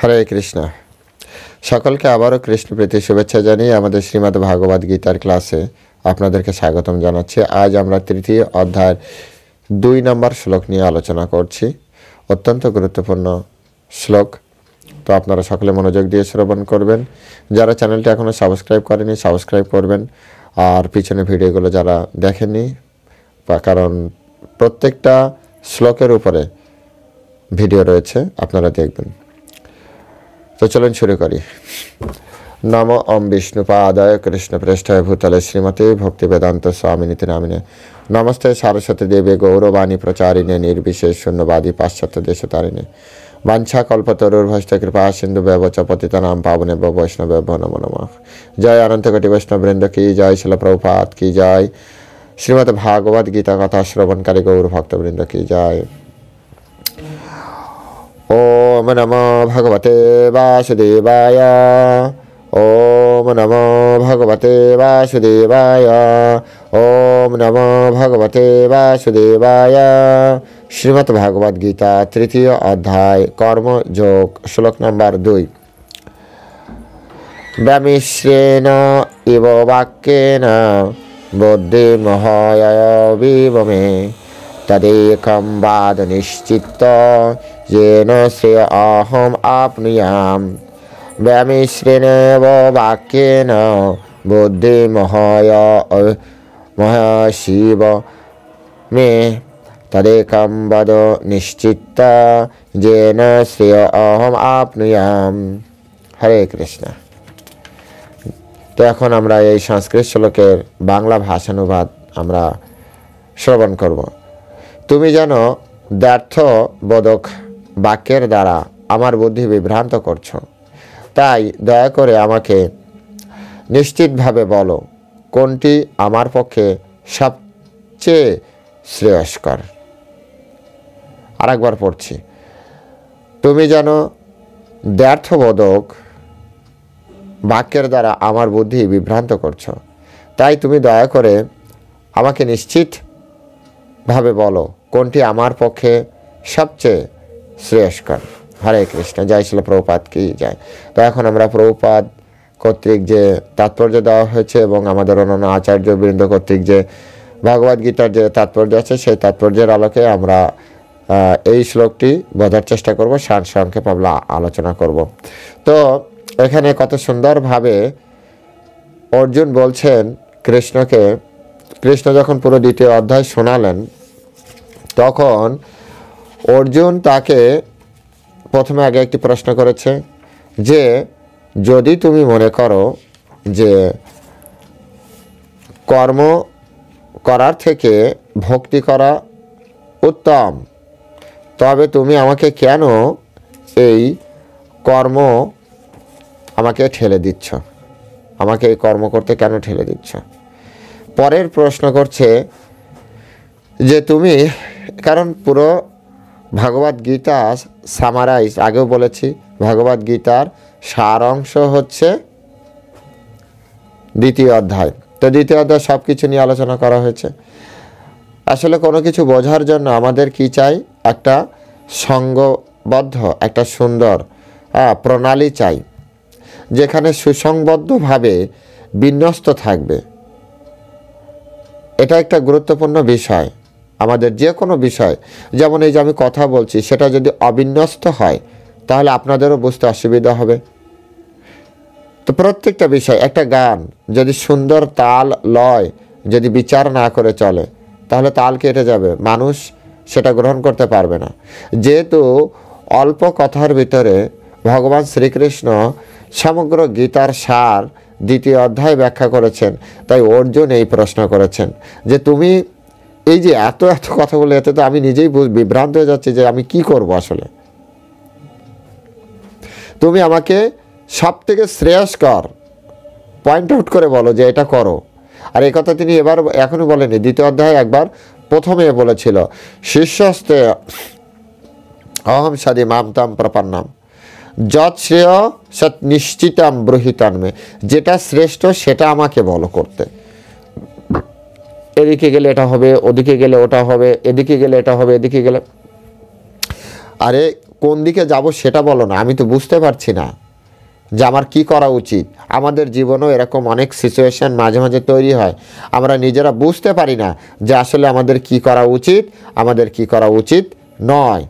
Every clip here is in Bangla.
হরে কৃষ্ণ। সকলকে আবারও কৃষ্ণপ্রীতি শুভেচ্ছা জানিয়ে আমাদের শ্রীমদ্ ভাগবত গীতার ক্লাসে আপনাদেরকে স্বাগতম জানাচ্ছি। আজ আমরা তৃতীয় অধ্যায়ের 2 নম্বর শ্লোক নিয়ে আলোচনা করছি। অত্যন্ত গুরুত্বপূর্ণ শ্লোক, তো আপনারা সকলে মনোযোগ দিয়ে শ্রবণ করবেন। যারা চ্যানেলটি এখনও সাবস্ক্রাইব করেনি সাবস্ক্রাইব করবেন, আর পিছনে ভিডিওগুলো যারা দেখেননি, কারণ প্রত্যেকটা শ্লোকের উপরে ভিডিও রয়েছে, আপনারা দেখবেন। তো চলুন শুরু করি। নম ওম বিষ্ণুপাদায় কৃষ্ণপৃষ্ঠায় ভূতলে শ্রীমতে ভক্তিবেদান্ত স্বামিনীতি নামিনে নমস্তে সারস্বতী দেবে গৌরবাণী প্রচারিণে নির্বিশেষ শূন্যবাদী পাশ্চাত্য দেশতারিণে বাঞ্ছা কল্পতরুর্ভস্ত কৃপা সিন্ধু ব্যবচ পতিতানাম পাবনে বৈষ্ণব নমো নমঃ। জয় অনন্ত কোটি বৈষ্ণববৃন্দ কি জয়, শিল প্রভুপাদ কি জয়, শ্রীমদ্ ভাগবত গীতা কথা শ্রবণকারী গৌর ভক্তবৃন্দ কি জয়। ওম নমো ভগবতে বাসুদেবায়। ওম নমো ভগবতে বাসুদেবায়। ওম নমো ভগবতে বাসুদেবায়। শ্রীমদ্ ভাগবত গীতা তৃতীয় অধ্যায় কর্মযোগ, শ্লোক নম্বর 2। ব্যামিশ্রেণ ইব বাক্যেন বুদ্ধিমহয় বিবমে তদেকম বাদ নিশ্চিত্ত येन श्रेय अहम आपनुयाम। व्यामिश्रेणेव वाक्येन बुद्धिमहय शिव मे तदेकं वद निश्चित्त येन श्रेय अहम आपनुयाम। हरे कृष्ण। তো এখন আমরা এই সংস্কৃত শ্লোকের বাংলা ভাষানুবাদ আমরা শ্রবণ করব। তুমি জানো ব্যর্থ বোধক বাক্যের দ্বারা আমার বুদ্ধি বিভ্রান্ত করছো, তাই দয়া করে আমাকে নিশ্চিতভাবে বলো কোনটি আমার পক্ষে সবচেয়ে শ্রেয়স্কর। আরেকবার পড়ছি। তুমি জানো ব্যর্থবোধক বাক্যের দ্বারা আমার বুদ্ধি বিভ্রান্ত করছো, তাই তুমি দয়া করে আমাকে নিশ্চিতভাবে বলো কোনটি আমার পক্ষে সবচেয়ে শ্রেয়স্কর। হরে কৃষ্ণ। জয় শিল প্রভুপাদ কি জয়। তো এখন আমরা প্রভুপাদ কর্তৃক যে তাৎপর্য দেওয়া হয়েছে এবং আমাদের অন্যান্য আচার্যবৃন্দ কর্তৃক যে ভগবদ গীতার যে তাৎপর্য আছে সেই তাৎপর্যের আলোকে আমরা এই শ্লোকটি বোঝার চেষ্টা করব, সারসংক্ষেপ আমরা আলোচনা করব। তো এখানে কত সুন্দরভাবে অর্জুন বলছেন কৃষ্ণকে, কৃষ্ণ যখন পুরো দ্বিতীয় অধ্যায় শোনালেন তখন অর্জুন তাকে প্রথমে আগে একটি প্রশ্ন করেছে যে যদি তুমি মনে করো যে কর্ম করার থেকে ভক্তি করা উত্তম, তবে তুমি আমাকে কেন এই কর্ম আমাকে ঠেলে দিচ্ছ, আমাকে এই কর্ম করতে কেন ঠেলে দিচ্ছ। পরের প্রশ্ন করছে যে তুমি, কারণ পুরো ভগবদ গীতা সামারাইজ, আগেও বলেছি ভগবদ গীতার সার অংশ হচ্ছে দ্বিতীয় অধ্যায়। তো দ্বিতীয় অধ্যায় সব কিছু নিয়ে আলোচনা করা হয়েছে। আসলে কোনো কিছু বোঝার জন্য আমাদের কি চাই, একটা সঙ্গবদ্ধ একটা সুন্দর প্রণালী চাই, যেখানে সুসংবদ্ধভাবে বিন্যস্ত থাকবে। এটা একটা গুরুত্বপূর্ণ বিষয় আমাদের যে কোনো বিষয়। যেমন এই যে আমি কথা বলছি, সেটা যদি অবিন্যস্ত হয় তাহলে আপনাদেরও বুঝতে অসুবিধা হবে। তো প্রত্যেকটা বিষয়, একটা গান যদি সুন্দর তাল লয় যদি বিচার না করে চলে তাহলে তাল কেটে যাবে, মানুষ সেটা গ্রহণ করতে পারবে না। যেহেতু অল্প কথার ভিতরে ভগবান শ্রীকৃষ্ণ সমগ্র গীতার সার দ্বিতীয় অধ্যায় ব্যাখ্যা করেছেন, তাই অর্জুন এই প্রশ্ন করেছেন যে তুমি এই যে এত এত কথা বলে, এতে তো আমি নিজেই বিভ্রান্ত হয়ে যাচ্ছি যে আমি কি করব। আসলে তুমি আমাকে সব থেকে শ্রেয়স্কর পয়েন্ট আউট করে বলো যে এটা করো। আর এই কথা তিনি এখনই বলেনি, দ্বিতীয় অধ্যায়ে একবার প্রথমে বলেছিল শিষ্যস্তে অহম সাদি মামতাম প্রপন্নাম যৎ শ্রেয় সৎ নিশ্চিতাম ব্রহিতান্মে। যেটা শ্রেষ্ঠ সেটা আমাকে বলো করতে। এদিকে গেলে এটা হবে, ওদিকে গেলে ওটা হবে, এদিকে গেলে এটা হবে, এদিকে গেলে। আরে কোন দিকে যাব সেটা বলো না, আমি তো বুঝতে পারছি না যে আমার কি করা উচিত। আমাদের জীবনেও এরকম অনেক সিচুয়েশন মাঝে মাঝে তৈরি হয়, আমরা নিজেরা বুঝতে পারি না যে আসলে আমাদের কি করা উচিত, আমাদের কি করা উচিত নয়।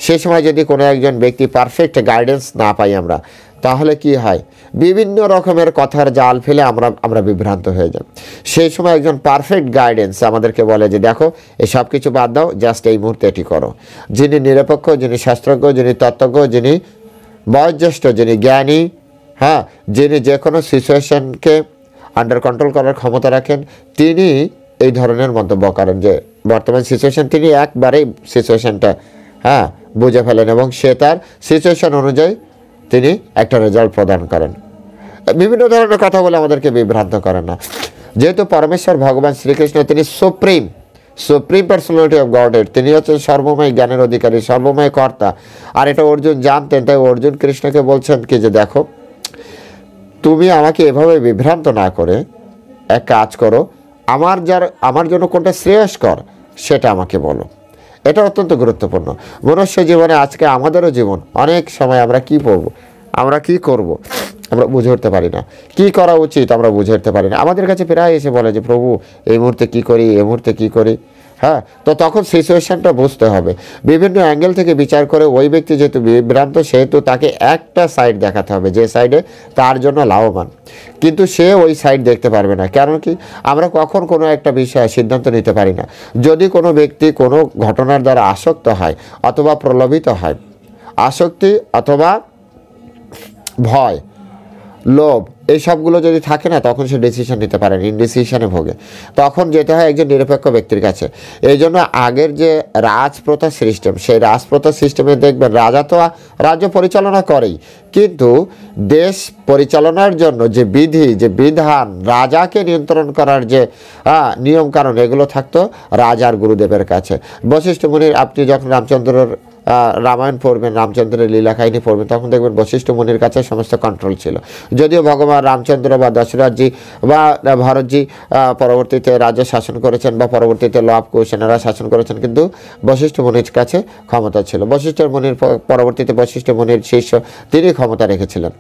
সেই সময় যদি কোনো একজন ব্যক্তি পারফেক্ট গাইডেন্স না পাই আমরা, তাহলে কি হয়, বিভিন্ন রকমের কথার জাল ফেলে আমরা বিভ্রান্ত হয়ে যাই। সেই সময় একজন পারফেক্ট গাইডেন্স আমাদেরকে বলে যে দেখো এসব কিছু বাদ দাও, জাস্ট এই মুহূর্তে এটি করো। যিনি নিরপেক্ষ, যিনি শাস্ত্রজ্ঞ, যিনি তত্ত্বজ্ঞ, যিনি বয়োজ্যেষ্ঠ, যিনি জ্ঞানী, হ্যাঁ, যিনি যে কোনো সিচুয়েশনকে আন্ডার কন্ট্রোল করার ক্ষমতা রাখেন, তিনি এই ধরনের মন্তব্য করেন যে বর্তমান সিচুয়েশন, তিনি একবারেই সিচুয়েশনটা বুঝে ফেলেন এবং সে তার সিচুয়েশন অনুযায়ী তিনি একটা রেজাল্ট প্রদান করেন। বিভিন্ন ধরনের কথা বলে আমাদেরকে বিভ্রান্ত করেন না। যেহেতু পরমেশ্বর ভগবান শ্রীকৃষ্ণ তিনি সুপ্রিম পার্সোনালিটি অফ গডেড, তিনি হচ্ছেন সর্বময় জ্ঞানের অধিকারী, সর্বময় কর্তা। আর এটা অর্জুন জানতেন, তাই অর্জুন কৃষ্ণকে বলছেন কি যে দেখো তুমি আমাকে এভাবে বিভ্রান্ত না করে এক কাজ করো, আমার জন্য কোনটা শ্রেয়স্কর সেটা আমাকে বলো। এটা অত্যন্ত গুরুত্বপূর্ণ। মনুষ্য জীবনে আজকে আমাদেরও জীবন, অনেক সময় আমরা কি পড়ব, আমরা কি করব, আমরা বুঝে উঠতে পারি না। কি করা উচিত আমরা বুঝে উঠতে পারি না। আমাদের কাছে প্রায় এসে বলে যে প্রভু এই মুহূর্তে কী করি, এই মুহূর্তে কী করি। তো তখন সিচুয়েশনটা বুঝতে হবে, বিভিন্ন অ্যাঙ্গেল থেকে বিচার করে ওই ব্যক্তি যেহেতু বিভ্রান্ত, সেহেতু তাকে একটা সাইড দেখাতে হবে যে সাইডে তার জন্য লাভবান, কিন্তু সে ওই সাইড দেখতে পারবে না। কারণ কি, আমরা কখন কোনো একটা বিষয়ে সিদ্ধান্ত নিতে পারি না। যদি কোনো ব্যক্তি কোনো ঘটনার দ্বারা আসক্ত হয় অথবা প্রলোভিত হয়, আসক্তি অথবা ভয়, লোভ, এই সবগুলো যদি থাকে না, তখন সে ডিসিশন নিতে পারে না, ইনডিসিশনে ভোগে। তখন যেতে হয় একজন নিরপেক্ষ ব্যক্তির কাছে। এই জন্য আগের যে রাজপ্রথা সিস্টেম, সেই রাজপ্রথা সিস্টেমে দেখবেন রাজা তো রাজ্য পরিচালনা করেই, কিন্তু দেশ পরিচালনার জন্য যে বিধি, যে বিধান, রাজাকে নিয়ন্ত্রণ করার যে নিয়মকানুন, এগুলো থাকতো রাজার গুরুদেবের কাছে। বশিষ্ঠ মুনির, আপনি যখন রামচন্দ্রের রামায়ণ পড়বেন, রামচন্দ্রের লীলা কাহিনী পড়বেন, তখন দেখবেন বশিষ্ঠ মুনির কাছে সমস্ত কন্ট্রোল ছিল। যদিও ভগবান রামচন্দ্র বা দশরথজি বা ভরতজি পরবর্তীতে রাজ্য শাসন করেছেন বা পরবর্তীতে লব কুশেনেরা শাসন করেছেন, কিন্তু বশিষ্ঠ মুনির কাছে ক্ষমতা ছিল। বশিষ্ঠ মুনির পরবর্তীতে বশিষ্ঠ মুনির শিষ্য তিনি ক্ষমতা রেখেছিলেন।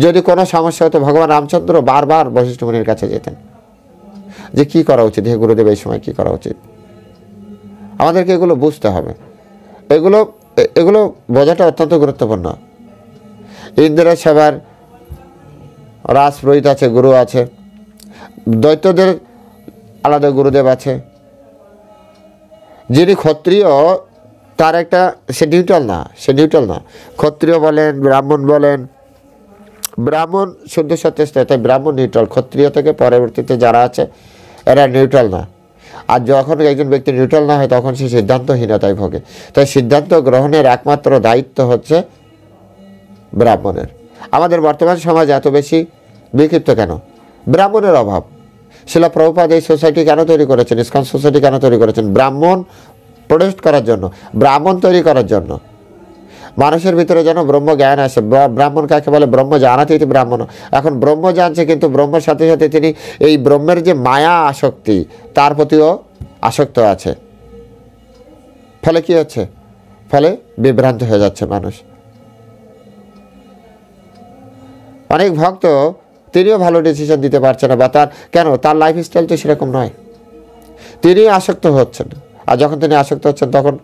যদি কোনো সমস্যা হতো, ভগবান রামচন্দ্র বারবার বশিষ্ঠ মুনির কাছে যেতেন যে কি করা উচিত, হে গুরুদেব এই সময় কি করা উচিত। আমাদেরকে এগুলো বুঝতে হবে, এগুলো বোঝাটা অত্যন্ত গুরুত্বপূর্ণ। ইন্দ্রের সেবার রাজপুরোহিত আছে, গুরু আছে, দৈত্যদের আলাদা গুরুদেব আছে। যিনি ক্ষত্রিয় তার একটা সে নিউট্রাল না। ক্ষত্রিয় বলেন, ব্রাহ্মণ বলেন, ব্রাহ্মণ শুদ্ধ সত্যস্থায়, তাই ব্রাহ্মণ নিউট্রাল। ক্ষত্রিয় থেকে পরবর্তীতে যারা আছে এরা নিউট্রাল না। আর যখন একজন ব্যক্তি নিউট্রাল না হয়, তখন সে সিদ্ধান্তহীনতায় ভোগে। তাই সিদ্ধান্ত গ্রহণের একমাত্র দায়িত্ব হচ্ছে ব্রাহ্মণের। আমাদের বর্তমান সমাজ এত বেশি বিক্ষিপ্ত কেন? ব্রাহ্মণের অভাব। শিলা প্রভুপাদ এই সোসাইটি কেন তৈরি করেছেন, ইসকন সোসাইটি কেন তৈরি করেছেন? ব্রাহ্মণ প্রোটেক্ট করার জন্য, ব্রাহ্মণ তৈরি করার জন্য, মানুষের ভিতরে যেন ব্রহ্ম জ্ঞান আসে। ব্রাহ্মণ কাকে বলে? ব্রহ্ম জানাতেই ব্রাহ্মণ। এখন ব্রহ্ম জানছে, কিন্তু ব্রহ্মের সাথে সাথে তিনি এই ব্রহ্মের যে মায়া আসক্তি, তার প্রতিও আসক্ত আছে। ফলে কি হচ্ছে? ফলে বিভ্রান্ত হয়ে যাচ্ছে মানুষ। অনেক ভক্ত তিনিও ভালো ডিসিশন দিতে পারছে না, বা তার লাইফস্টাইল তো সেরকম নয়, তিনি আসক্ত হচ্ছেন। আর যখন তিনি আসক্ত হচ্ছেন, তখন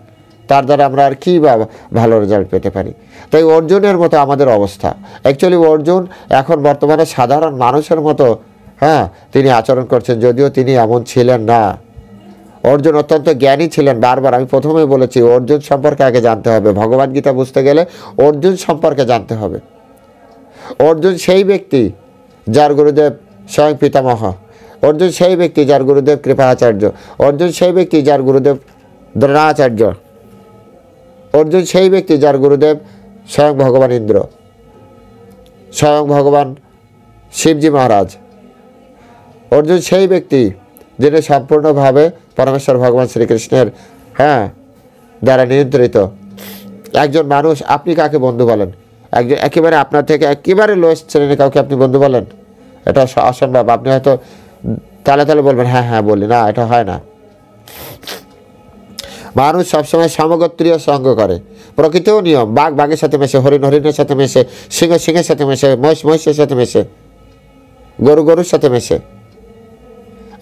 তার দ্বারা আমরা আর কি বা ভালো রেজাল্ট পেতে পারি? তাই অর্জুনের মতো আমাদের অবস্থা। অ্যাকচুয়ালি অর্জুন এখন বর্তমানে সাধারণ মানুষের মতো তিনি আচরণ করছেন, যদিও তিনি এমন ছিলেন না। অর্জুন অত্যন্ত জ্ঞানী ছিলেন। বারবার আমি প্রথমেই বলেছি, অর্জুন সম্পর্কে আগে জানতে হবে। ভগবদ্গীতা বুঝতে গেলে অর্জুন সম্পর্কে জানতে হবে। অর্জুন সেই ব্যক্তি যার গুরুদেব স্বয়ং পিতামহ। অর্জুন সেই ব্যক্তি যার গুরুদেব কৃপাচার্য। অর্জুন সেই ব্যক্তি যার গুরুদেব দ্রোণাচার্য। অর্জুন সেই ব্যক্তি যার গুরুদেব স্বয়ং ভগবান ইন্দ্র, স্বয়ং ভগবান শিবজি মহারাজ। অর্জুন সেই ব্যক্তি যিনি সম্পূর্ণভাবে পরমেশ্বর ভগবান শ্রীকৃষ্ণের দ্বারা নিয়ন্ত্রিত একজন মানুষ। আপনি কাকে বন্ধু বলেন? একজন একেবারে আপনার থেকে একেবারে লোয়েস্ট শ্রেণীর কাউকে আপনি বন্ধু বলেন? এটা অসম্ভব। আপনি হয়তো তালে বলবেন হ্যাঁ বলি, না, এটা হয় না। মানুষ সবসময় সমগোত্রীয় সঙ্গ করে, প্রকৃতিও নিয়ম, বাঘ বাঘের সাথে মেশে, হরিণ হরিণের সাথে মেশে, সিংহ সিংহের সাথে মেশে, মহিষ মহিষের সাথে মেশে, গরু গরুর সাথে মেশে।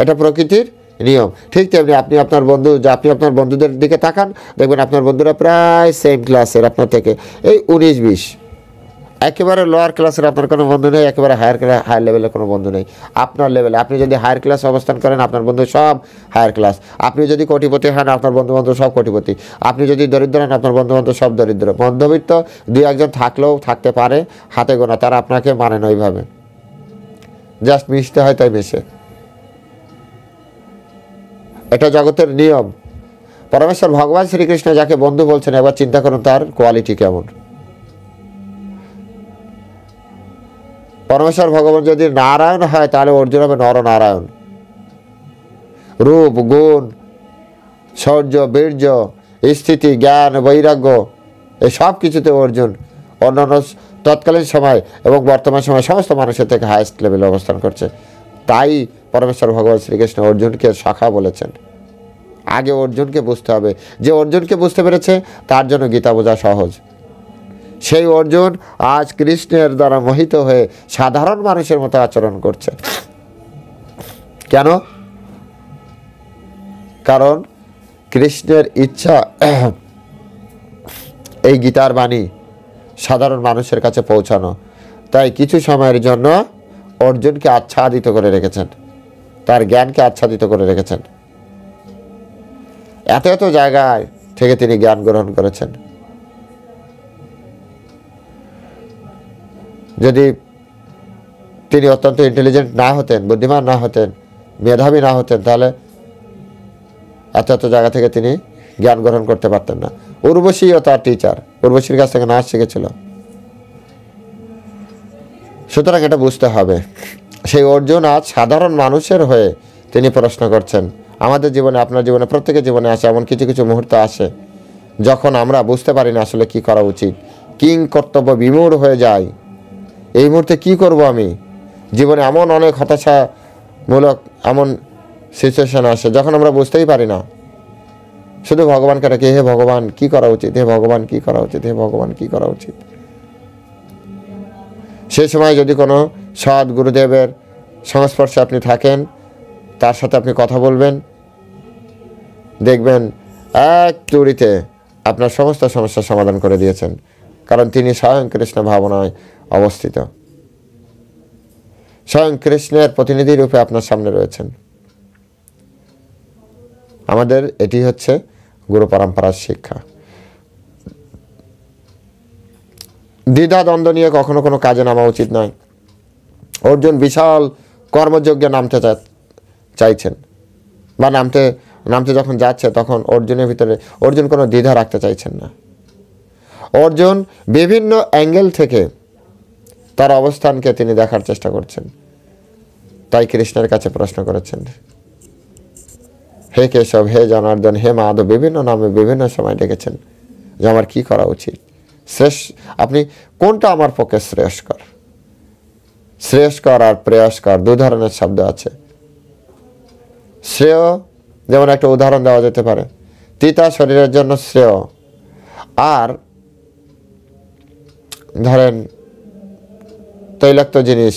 এটা প্রকৃতির নিয়ম। ঠিক তেমনি আপনি আপনার বন্ধুদের দিকে তাকান, দেখবেন আপনার বন্ধুরা প্রায় সেম ক্লাসের আপনার থেকে, এই 19-20। একেবারে লোয়ার ক্লাসের আপনার কোনো বন্ধু নেই, একেবারে হায়ার লেভেলের কোনো বন্ধু নেই। আপনার লেভেলে আপনি যদি হায়ার ক্লাসে অবস্থান করেন, আপনার বন্ধু সব হায়ার ক্লাস। আপনি যদি কোটিপতি হন, আপনার বন্ধুবান্ধব সব কোটিপতি। আপনি যদি দরিদ্র হন, আপনার বন্ধুবান্ধব সব দরিদ্র। মধ্যবিত্ত 2-1 থাকলেও থাকতে পারে, হাতে গোনা, তারা আপনাকে মানেন ওইভাবে, জাস্ট মিশতে হয় তাই মেশে। এটা জগতের নিয়ম। পরমেশ্বর ভগবান শ্রীকৃষ্ণ যাকে বন্ধু বলছেন, এবার চিন্তা করুন তার কোয়ালিটি কেমন। পরমেশ্বর ভগবান যদি নারায়ণ হয়, তাহলে অর্জুন হবে নরনারায়ণ। রূপ, গুণ, শৌর্য, বীর্য, স্থিতি, জ্ঞান, বৈরাগ্য, এই সব কিছুতে অর্জুন অন্যান্য তৎকালীন সময় এবং বর্তমান সময় সমস্ত মানুষের থেকে হাইয়েস্ট লেভেলে অবস্থান করছে। তাই পরমেশ্বর ভগবান শ্রীকৃষ্ণ অর্জুনকে সখা বলেছেন। আগে অর্জুনকে বুঝতে হবে। যে অর্জুনকে বুঝতে পেরেছে, তার জন্য গীতা বোঝা সহজ। সেই অর্জুন আজ কৃষ্ণের দ্বারা মোহিত হয়ে সাধারণ মানুষের মতো আচরণ করছে। কেন? কারণ কৃষ্ণের ইচ্ছা এই গীতার বাণী সাধারণ মানুষের কাছে পৌঁছানো। তাই কিছু সময়ের জন্য অর্জুনকে আচ্ছাদিত করে রেখেছেন, তার জ্ঞানকে আচ্ছাদিত করে রেখেছেন। এত এত জায়গায় থেকে তিনি জ্ঞান গ্রহণ করেছেন। যদি তিনি অত্যন্ত ইন্টেলিজেন্ট না হতেন, বুদ্ধিমান না হতেন, মেধাবী না হতেন, তাহলে এত এত জায়গা থেকে তিনি জ্ঞান গ্রহণ করতে পারতেন না। উর্বশীও তার টিচার, উর্বশীর কাছ থেকে নাচ শিখেছিল। সুতরাং এটা বুঝতে হবে। সেই অর্জুন আজ সাধারণ মানুষের হয়ে তিনি প্রশ্ন করছেন। আমাদের জীবনে, আপনার জীবনে, প্রত্যেকের জীবনে আসে এমন কিছু কিছু মুহূর্ত আসে যখন আমরা বুঝতে পারি না আসলে কি করা উচিত, কিং কর্তব্য বিমূঢ় হয়ে যায়। এই মুহূর্তে কি করব আমি? জীবনে এমন অনেক হতাশামূলক এমন সিচুয়েশন আসে যখন আমরা বুঝতেই পারি না, শুধু ভগবানকে ডাকি, হে ভগবান কি করা উচিত, হে ভগবান কি করা উচিত, হে ভগবান কি করা উচিত। সেই সময় যদি কোনো সৎ গুরুদেবের সংস্পর্শে আপনি থাকেন, তার সাথে আপনি কথা বলবেন, দেখবেন এক চুরিতে আপনার সমস্ত সমস্যার সমাধান করে দিয়েছেন। কারণ তিনি স্বয়ং কৃষ্ণ ভাবনায় অবস্থিত, স্বয়ং কৃষ্ণের প্রতিনিধি রূপে আপনার সামনে রয়েছেন। আমাদের এটি হচ্ছে গুরু পরম্পরার শিক্ষা। দ্বিধা দ্বন্দ্ব নিয়ে কখনো কোনো কাজে নামা উচিত নয়। অর্জুন বিশাল কর্মযজ্ঞে নামতে চাইছেন, বা নামতে যখন যাচ্ছে, তখন অর্জুনের ভিতরে অর্জুন কোনো দ্বিধা রাখতে চাইছেন না। অর্জুন বিভিন্ন অ্যাঙ্গেল থেকে তার অবস্থানকে তিনি দেখার চেষ্টা করছেন। তাই কৃষ্ণের কাছে প্রশ্ন করেছেন, হে কেশব, হে জনার্দন, হে মাধব, বিভিন্ন নামে বিভিন্ন সময় ডেকেছেন যে আমার কি করা উচিত, আপনি কোনটা আমার পক্ষে শ্রেয়স্কর। শ্রেয়স্কর আর প্রেয়স্কর 2 ধরনের শব্দ আছে। শ্রেয় যেমন একটা উদাহরণ দেওয়া যেতে পারে, তিতা শরীরের জন্য শ্রেয়। আর ধরেন তৈলাক্ত জিনিস,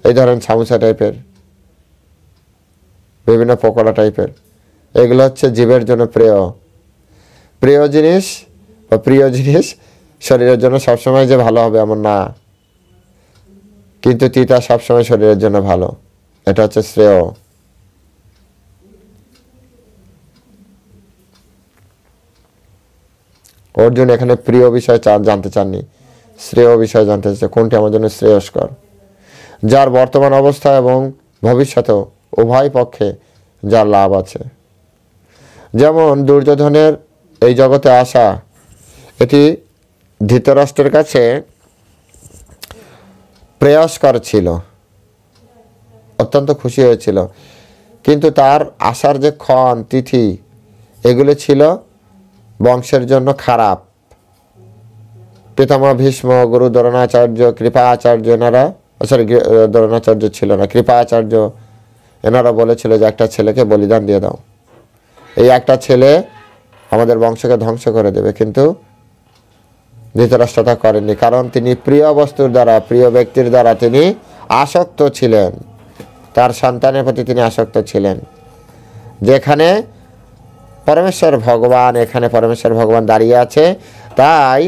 এই ধরেন সামোসা টাইপের, বিভিন্ন পকোড়া টাইপের, এগুলো হচ্ছে জীবের জন্য প্রিয় জিনিস বা প্রিয় জিনিস শরীরের জন্য সবসময় যে ভালো হবে এমন না, কিন্তু তিতা সবসময় শরীরের জন্য ভালো। এটা হচ্ছে শ্রেয়। অর্জুন এখানে প্রিয় বিষয় জানতে চাননি, শ্রেয় বিষয় জানতে চাচ্ছে, কোনটি আমার জন্য শ্রেয়স্কর, যার বর্তমান অবস্থা এবং ভবিষ্যতেও উভয় পক্ষে যার লাভ আছে। যেমন দুর্যোধনের এই জগতে আসা, এটি ধৃতরাষ্ট্রের কাছে প্রেয়স্কর ছিল, অত্যন্ত খুশি হয়েছিল। কিন্তু তার আসার যে ক্ষণ, তিথি, এগুলো ছিল বংশের জন্য খারাপ। পিতামহ ভীষ্ম, গুরু দ্রোণাচার্য, কৃপাচার্য, দ্রোণাচার্য ছিল না, কৃপাচার্য, এনারা বলেছিল যে একটা ছেলেকে বলিদান দিয়ে দাও। এই একটা ছেলে আমাদের বংশকে ধ্বংস করে দেবে, কিন্তু ধৃতরাষ্ট্র তা করেননি, কারণ তিনি প্রিয় বস্তুর দ্বারা, প্রিয় ব্যক্তির দ্বারা তিনি আসক্ত ছিলেন। তার সন্তানের প্রতি তিনি আসক্ত ছিলেন। যেখানে পরমেশ্বর ভগবান, এখানে পরমেশ্বর ভগবান দাঁড়িয়ে আছে, তাই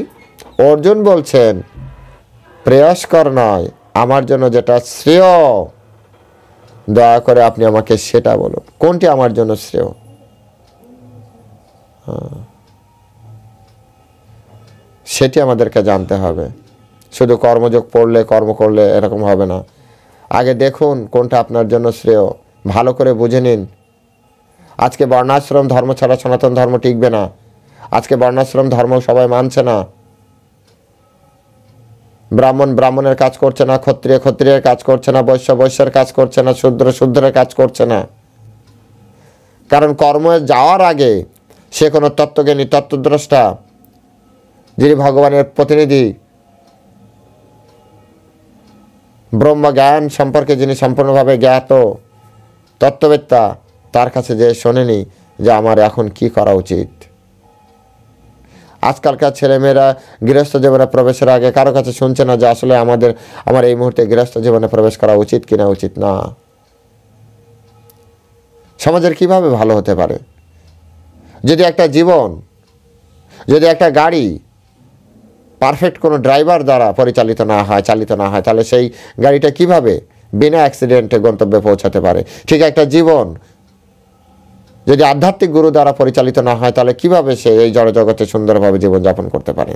অর্জুন বলছেন প্রেয়স্কর নয়, আমার জন্য যেটা শ্রেয় দয়া করে আপনি আমাকে সেটা বলুন, কোনটি আমার জন্য শ্রেয়। সেটি আমাদেরকে জানতে হবে। শুধু কর্মযোগ পড়লে, কর্ম করলে এরকম হবে না। আগে দেখুন কোনটা আপনার জন্য শ্রেয়, ভালো করে বুঝে নিন। আজকে বর্ণাশ্রম ধর্ম ছাড়া সনাতন ধর্ম টিকবে না। আজকে বর্ণাশ্রম ধর্ম সবাই মানছে না। ব্রাহ্মণ ব্রাহ্মণের কাজ করছে না, ক্ষত্রিয় ক্ষত্রিয়ের কাজ করছে না, বৈশ্য বৈশ্যের কাজ করছে না, শূদ্র শূদ্রের কাজ করছে না। কারণ কর্মে যাওয়ার আগে সে কোনো তত্ত্বজ্ঞানী, তত্ত্বদ্রষ্টা, যিনি ভগবানের প্রতিনিধি, ব্রহ্মজ্ঞান সম্পর্কে যিনি সম্পূর্ণভাবে জ্ঞাত, তত্ত্ববেত্তা, তার কাছে যে শোনেনি যে আমার এখন কি করা উচিত। আজকালকার ছেলেমেয়েরা গৃহস্থ জীবনে প্রবেশের আগে কারো কাছে শুনছে না যে আসলে আমার এই মুহূর্তে গৃহস্থ জীবনে প্রবেশ করা উচিত কিনা, উচিত না। সমাজের কিভাবে ভালো হতে পারে? যদি একটা জীবন, যদি একটা গাড়ি পারফেক্ট কোনো ড্রাইভার দ্বারা পরিচালিত না হয়, চালিত না হয়, তাহলে সেই গাড়িটা কিভাবে বিনা অ্যাক্সিডেন্টে গন্তব্যে পৌঁছাতে পারে? ঠিক একটা জীবন যদি আধ্যাত্মিক গুরু দ্বারা পরিচালিত না হয়, তাহলে কিভাবে সে এই জড়জগতে সুন্দরভাবে জীবনযাপন করতে পারে?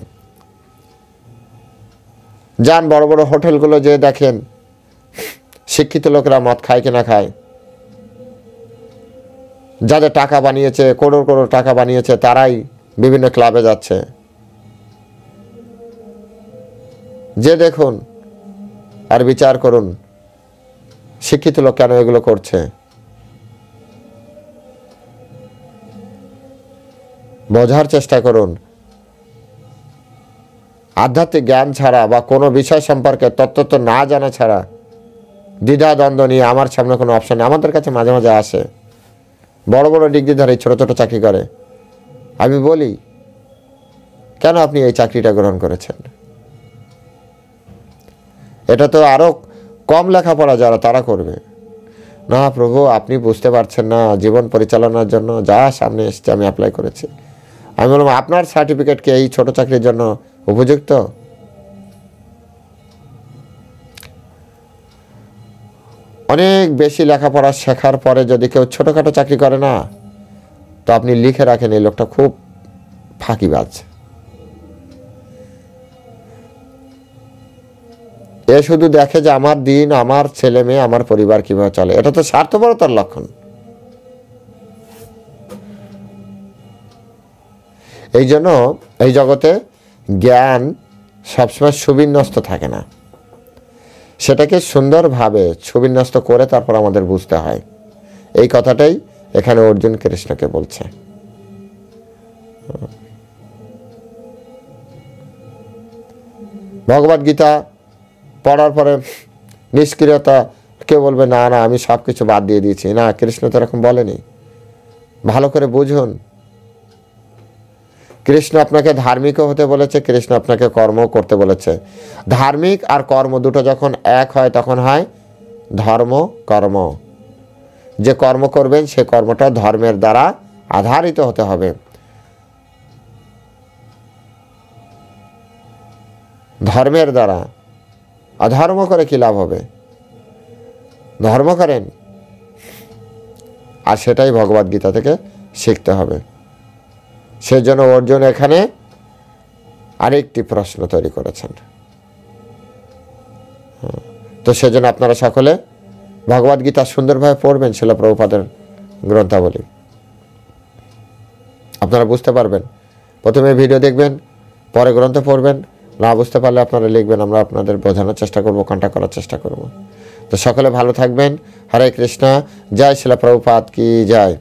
যান বড় বড় হোটেলগুলো যে দেখেন, শিক্ষিত লোকেরা মদ খায় কিনা খায়, যাদের টাকা বানিয়েছে, করোড় করোড় টাকা বানিয়েছে, তারাই বিভিন্ন ক্লাবে যাচ্ছে। যে দেখুন আর বিচার করুন শিক্ষিত লোক কেন এগুলো করছে। বোঝার চেষ্টা করুন। আধ্যাত্মিক জ্ঞান ছাড়া বা কোনো বিষয় সম্পর্কে তত্ত্ব না জানা ছাড়া দ্বিধা দ্বন্দ্ব নিয়ে আমার সামনে কোনো অপশন নেই। আমাদের কাছে মাঝে মাঝে আসে বড় বড় ডিগ্রিধারী ছোট ছোট চাকরি করে। আমি বলি, কেন আপনি এই চাকরিটা গ্রহণ করেছেন? এটা তো আরও কম লেখাপড়া যারা তারা করবে। না প্রভু, আপনি বুঝতে পারছেন না, জীবন পরিচালনার জন্য যা সামনে এসছে আমি অ্যাপ্লাই করেছি। আমি বললাম, আপনার সার্টিফিকেট কি এই ছোট চাকরির জন্য উপযুক্ত? অনেক বেশি লেখাপড়া শেখার পরে যদি কেউ ছোটোখাটো চাকরি করে না, তো আপনি লিখে রাখেন এই লোকটা খুব ফাঁকিবাজ। এ শুধু দেখে যে আমার দিন, আমার ছেলে মেয়ে, আমার পরিবার কিভাবে চলে। এটা তো স্বার্থপরতার লক্ষণ। এই জন্য এই জগতে জ্ঞান সবসময় সুবিন্যস্ত থাকে না, সেটাকে সুন্দরভাবে সুবিন্যস্ত করে তারপর আমাদের বুঝতে হয়। এই কথাটাই এখানে অর্জুন কৃষ্ণকে বলছে। ভগবদ্গীতা পড়ার পরে নিষ্ক্রিয়তা, কেউ বলবে না না আমি সব কিছু বাদ দিয়ে দিয়েছি। না, কৃষ্ণ তো এরকম বলেনি। ভালো করে বুঝুন, কৃষ্ণ আপনাকে ধার্মিকও হতে বলেছে, কৃষ্ণ আপনাকে কর্ম করতে বলেছে। ধার্মিক আর কর্ম দুটো যখন এক হয় তখন হয় ধর্ম কর্ম। যে কর্ম করবেন সে কর্মটা ধর্মের দ্বারা আধারিত হতে হবে। ধর্মের দ্বারা অধর্ম করে কি লাভ হবে? ধর্ম করেন, আর সেটাই ভগবদ্গীতা থেকে শিখতে হবে। সেজন্য অর্জুন এখানে আরেকটি প্রশ্ন তৈরি করেছেন। তো সেজন্য আপনারা সকলে ভগবদ্গীতা সুন্দরভাবে পড়বেন, শিল প্রভুপাদের গ্রন্থাবলী। আপনারা বুঝতে পারবেন। প্রথমে ভিডিও দেখবেন, পরে গ্রন্থ পড়বেন। না বুঝতে পারলে আপনারা লিখবেন, আমরা আপনাদের বোঝানোর চেষ্টা করব, কন্ট্যাক্ট করার চেষ্টা করব। তো সকলে ভালো থাকবেন। হরে কৃষ্ণ। জয় শিল প্রভুপাদ কি জয়।